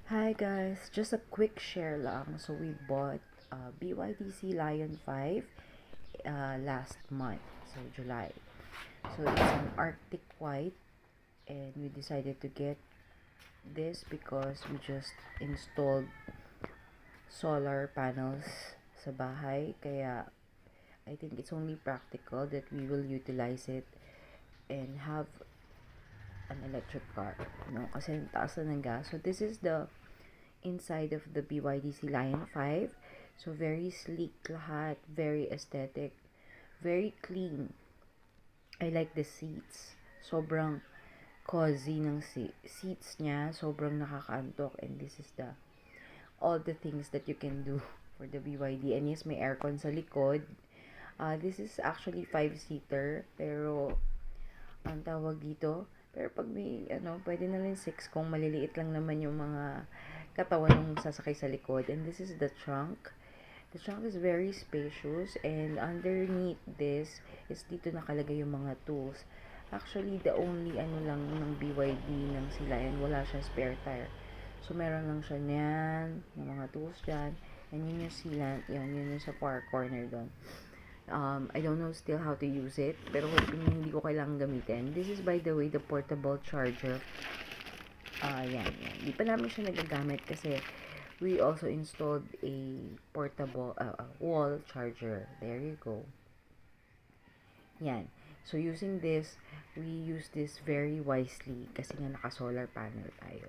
Hi guys, just a quick share lang. So we bought BYDC Lion 5 last month, so July. So it's an Arctic White and we decided to get this because we just installed solar panels sa bahay. Kaya I think it's only practical that we will utilize it and have an electric car. Kasi taas na ng gas. So this is the inside of the BYDC Lion 5. So, very sleek lahat. Very aesthetic. Very clean. I like the seats. Sobrang cozy ng seats niya. Sobrang nakakaantok. And this is all the things that you can do for the BYD. And yes, may aircon sa likod. This is actually 5-seater. Pero, ang tawag dito, pero pag may, pwede na rin 6 kung maliliit lang naman yung mga katawan ng sasakay sa likod. And this is the trunk. The trunk is very spacious and underneath this is dito nakalagay yung mga tools. Actually, the only lang ng BYD ng Silayan, wala siya spare tire. So, meron lang siya niyan, ng mga tools dyan. And yun yung sealant, yun yung sa far corner doon. I don't know still how to use it, pero hindi ko kailangan gamitin. This is, by the way, the portable charger. Yan. Di pa namin siya nagagamit kasi we also installed a portable wall charger. There you go. Yan. So, using this, we use this very wisely kasi nga naka-solar panel tayo.